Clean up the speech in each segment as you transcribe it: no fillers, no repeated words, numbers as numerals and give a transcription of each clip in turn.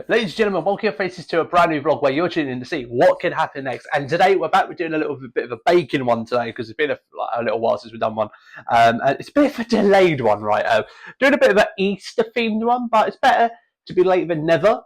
Ladies and gentlemen, welcome your faces to a brand new vlog where you're tuning in to see what can happen next. And today we're back with doing a little bit of a baking one today because it's been a little while since we've done one. And it's a bit of a delayed one, right? Doing a bit of an Easter themed one, but it's better to be late than never.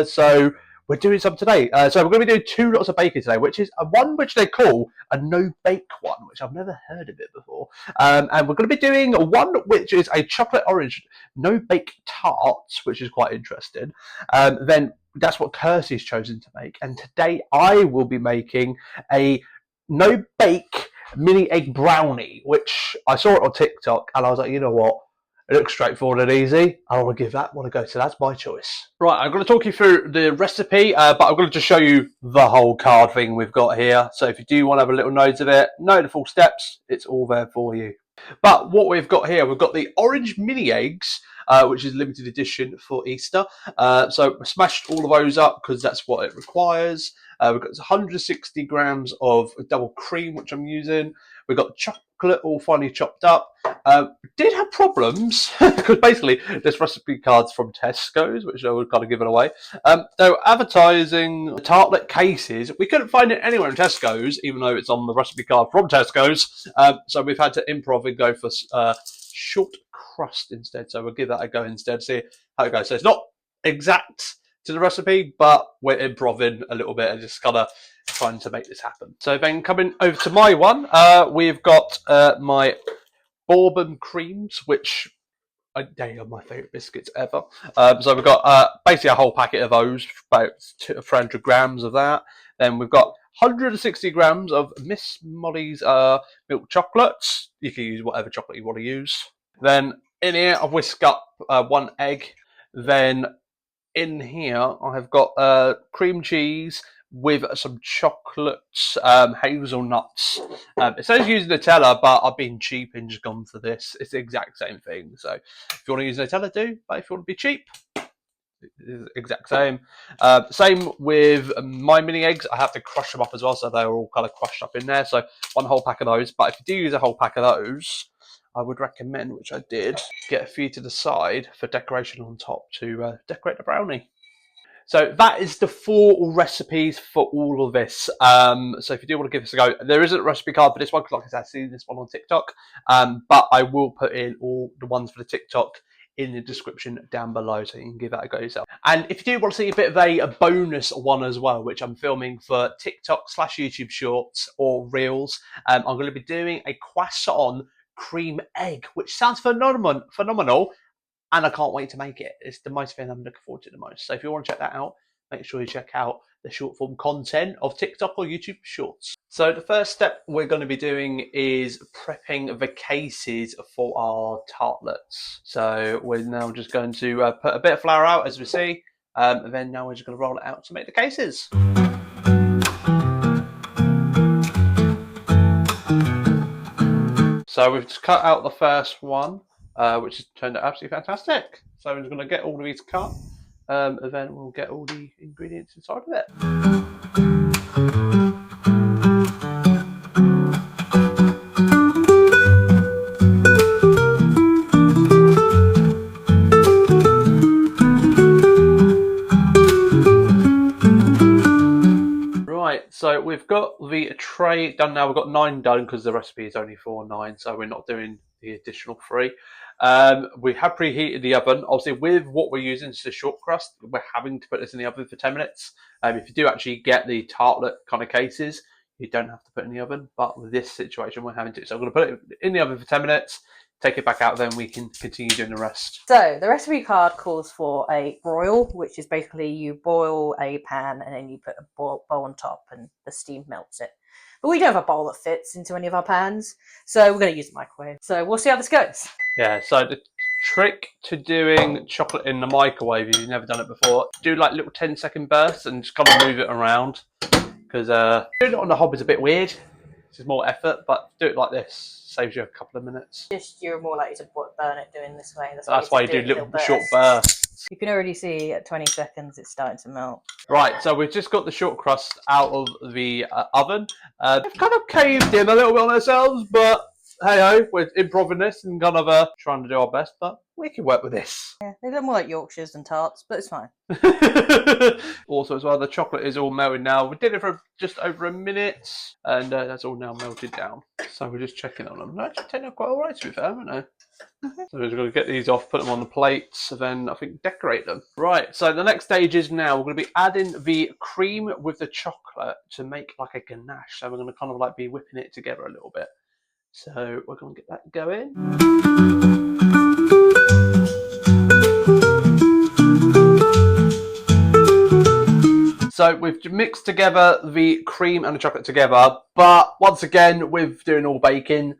So we're doing some today. So we're going to be doing two lots of baking today, which is one which they call a no-bake one, which I've never heard of it before. And we're going to be doing one which is a chocolate orange no-bake tart, which is quite interesting. Then that's what Kirsty's chosen to make. And today I will be making a no-bake mini egg brownie, which I saw it on TikTok, and I was like, you know what? It looks straightforward and easy. I want to give that one a go, so that's my choice. Right, I'm going to talk you through the recipe, but I'm going to just show you the whole card thing we've got here. So if you do want to have a little note of it, know the full steps, it's all there for you. But what we've got here, we've got the orange mini eggs, which is limited edition for Easter. So we smashed all of those up because that's what it requires. We've got 160 grams of double cream, which I'm using. We've got chocolate all finely chopped up. Did have problems because basically this recipe card's from Tesco's, which I would kind of given away. They were advertising tartlet cases. We couldn't find it anywhere in Tesco's, even though it's on the recipe card from Tesco's. So we've had to improv and go for short crust instead. So we'll give that a go instead, see how it goes. So it's not exact to the recipe, but we're improving a little bit and just kind of trying to make this happen. So then coming over to my one, we've got my bourbon creams, which they are my favourite biscuits ever. So we've got basically a whole packet of those, about 300 grams of that. Then we've got 160 grams of Miss Molly's milk chocolates. You can use whatever chocolate you want to use. Then in here I've whisked up one egg. Then in here I have got cream cheese with some chocolates, hazelnuts. It says use Nutella, but I've been cheap and just gone for this. It's the exact same thing. So if you want to use Nutella, do. But if you want to be cheap, it's the exact same. Same with my mini eggs. I have to crush them up as well, so they're all kind of crushed up in there. So one whole pack of those. But if you do use a whole pack of those, I would recommend, which I did, get a few to the side for decoration on top to decorate the brownie. So that is the full recipes for all of this. So if you do want to give this a go, there isn't a recipe card for this one, because like I said, I've seen this one on TikTok. But I will put in all the ones for the TikTok in the description down below, so you can give that a go yourself. And if you do want to see a bit of a bonus one as well, which I'm filming for TikTok/YouTube Shorts or Reels, I'm going to be doing a croissant cream egg, which sounds phenomenal. And I can't wait to make it. It's the most thing I'm looking forward to the most. So if you want to check that out, make sure you check out the short form content of TikTok or YouTube Shorts. So the first step we're going to be doing is prepping the cases for our tartlets. So we're now just going to put a bit of flour out, as we see. And then now we're just going to roll it out to make the cases. So we've just cut out the first one, which has turned out absolutely fantastic. So we're just going to get all of these cut, and then we'll get all the ingredients inside of it. Right, so we've got the tray done now. We've got 9 done because the recipe is only for 9, so we're not doing the additional 3. We have preheated the oven. Obviously, with what we're using, it's a short crust. We're having to put this in the oven for 10 minutes. If you do actually get the tartlet kind of cases, you don't have to put it in the oven. But with this situation, we're having to. So I'm going to put it in the oven for 10 minutes, take it back out, then we can continue doing the rest. So the recipe card calls for a broil, which is basically you boil a pan and then you put a bowl on top and the steam melts it. But we don't have a bowl that fits into any of our pans, so we're going to use the microwave. So we'll see how this goes. Yeah, so the trick to doing chocolate in the microwave, if you've never done it before, do like little 10-second bursts and just kind of move it around. Because doing it on the hob is a bit weird. It's just more effort, but do it like this. Saves you a couple of minutes. Just you're more likely to burn it doing this way. That's why you do little short bursts. You can already see at 20 seconds it's starting to melt. Right, so we've just got the short crust out of the oven. We've kind of caved in a little bit on ourselves, but hey-ho, we're improving this and kind of trying to do our best, but we can work with this. Yeah, they look more like Yorkshires than tarts, but it's fine. Also, as well, the chocolate is all melted now. We did it for just over a minute, and that's all now melted down. So we're just checking on them. They're actually turning out quite all right, to be fair, haven't they? So we're just going to get these off, put them on the plates, and then I think decorate them. Right, so the next stage is now we're going to be adding the cream with the chocolate to make like a ganache. So we're going to kind of like be whipping it together a little bit. So we're going to get that going. So we've mixed together the cream and the chocolate together, but once again, with doing all baking,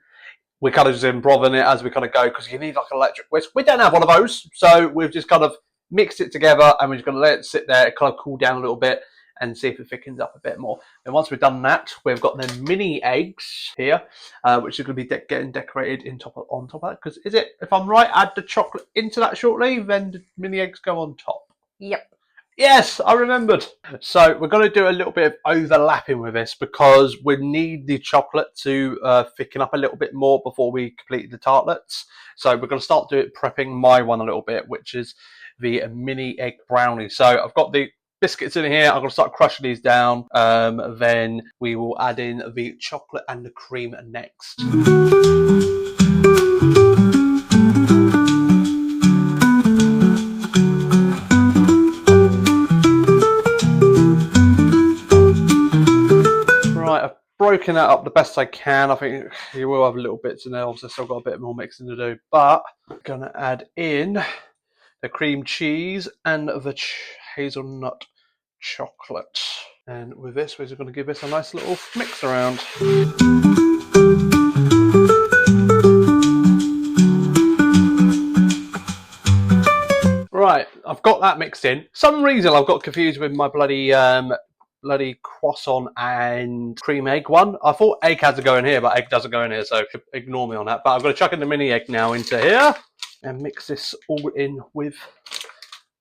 we're kind of just improving it as we kind of go, because you need like an electric whisk. We don't have one of those, so we've just kind of mixed it together and we're just going to let it sit there, kind of cool down a little bit and see if it thickens up a bit more. And once we've done that, we've got the mini eggs here, which are going to be getting decorated on top of that. Because is it, if I'm right, add the chocolate into that shortly, then the mini eggs go on top? Yep. Yes, I remembered. So we're going to do a little bit of overlapping with this because we need the chocolate to thicken up a little bit more before we complete the tartlets. So we're going to start prepping my one a little bit, which is the mini egg brownie. So I've got the biscuits in here. I'm going to start crushing these down. Then we will add in the chocolate and the cream next. Broken that up the best I can. I think you will have little bits in there. Obviously, I've still got a bit more mixing to do, but I'm gonna add in the cream cheese and the hazelnut chocolate. And with this, we're just going to give this a nice little mix around. Right, I've got that mixed in. For some reason I've got confused with my bloody croissant and cream egg one. I thought egg had to go in here, but egg doesn't go in here, so ignore me on that. But I'm going to chuck in the mini egg now into here and mix this all in with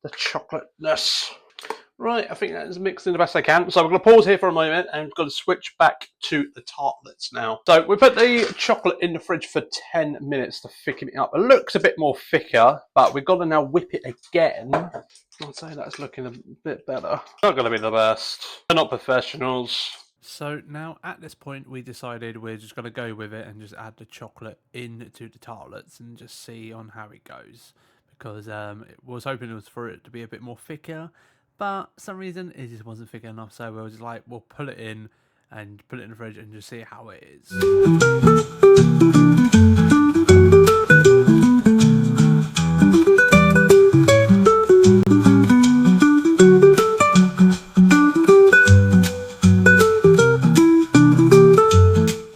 the chocolateness. Right, I think that's mixed in the best I can. So we're going to pause here for a moment and we're going to switch back to the tartlets now. So we put the chocolate in the fridge for 10 minutes to thicken it up. It looks a bit more thicker, but we've got to now whip it again. I'd say that's looking a bit better. Not going to be the best. They're not professionals. So now at this point we decided we're just going to go with it and just add the chocolate into the tartlets and just see on how it goes. Because it was hoping for it to be a bit more thicker, but for some reason it just wasn't thick enough, so we were just like, we'll put it in and put it in the fridge and just see how it is.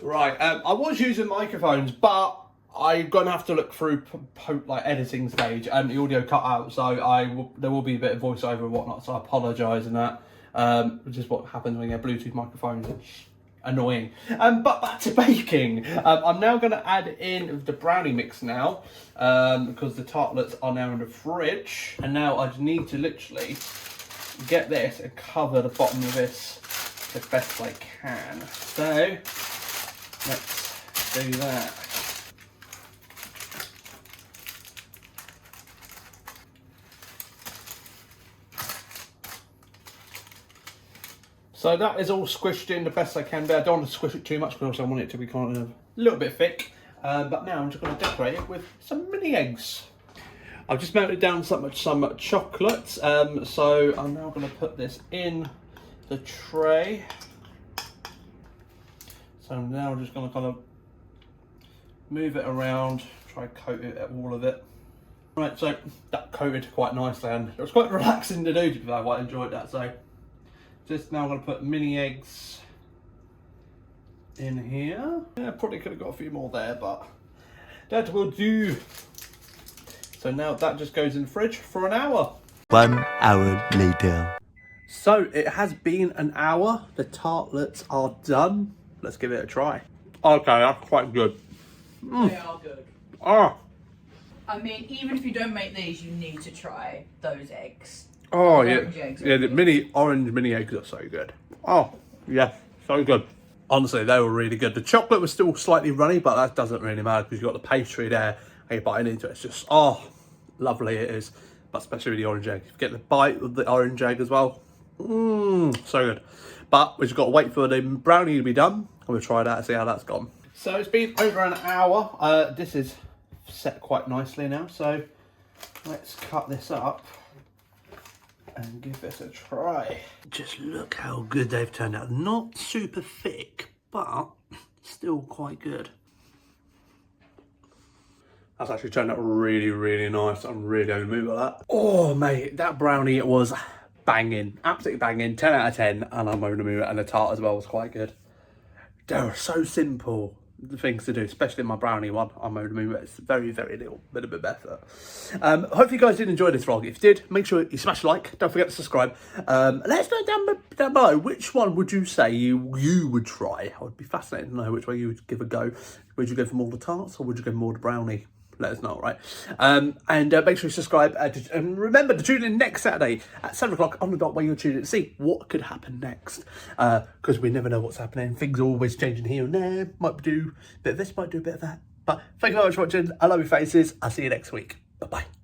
Right, I was using microphones, but I'm going to have to look through like editing stage and the audio cut out, so there will be a bit of voiceover and whatnot, so I apologise in that, which is what happens when you have Bluetooth microphones. It's annoying. But back to baking. I'm now going to add in the brownie mix now, because the tartlets are now in the fridge, and now I just need to literally get this and cover the bottom of this the best I can. So let's do that. So that is all squished in the best I can, but I don't want to squish it too much because I want it to be kind of a little bit thick. But now I'm just going to decorate it with some mini eggs. I've just melted down some chocolate, so I'm now going to put this in the tray. So now I'm just going to kind of move it around, try to coat it, all of it. Right, so that coated quite nicely and it was quite relaxing to do, because I quite enjoyed that. So just now I'm going to put mini eggs in here. Yeah, probably could have got a few more there, but that will do. So now that just goes in the fridge for an hour. 1 hour later. So it has been an hour. The tartlets are done. Let's give it a try. Okay, that's quite good. They are good. Oh. I mean, even if you don't make these, you need to try those eggs. Oh Orange yeah, eggs yeah. are The good. orange mini eggs are so good. Oh yeah, so good. Honestly, they were really good. The chocolate was still slightly runny, but that doesn't really matter because you've got the pastry there and you're biting into it. It's just, oh, lovely it is. But especially with the orange egg. You get the bite of the orange egg as well. Mmm, so good. But we've just got to wait for the brownie to be done. And we'll try that and see how that's gone. So it's been over an hour. This is set quite nicely now. So let's cut this up and give this a try. Just look how good they've turned out. Not super thick, but still quite good. That's actually turned out really, really nice. I'm really over the moon with that. Oh, mate, that brownie was banging. Absolutely banging. 10 out of 10, and I'm over the moon. And the tart as well was quite good. They were so simple, the things to do, especially my brownie one. I'm over the moon, but it's very, very little bit better. Hopefully you guys did enjoy this vlog. If you did, make sure you smash a like. Don't forget to subscribe. Let us know down below, which one would you say you would try? I would be fascinated to know which way you would give a go. Would you go for more of the tarts, or would you go more of the brownie? Let us know, right? And make sure you subscribe. And remember to tune in next Saturday at 7 o'clock on the dot where you're tuning in to see what could happen next. Because we never know what's happening. Things are always changing here and there. Might do a bit of this, might do a bit of that. But thank you very much for watching. I love your faces. I'll see you next week. Bye-bye.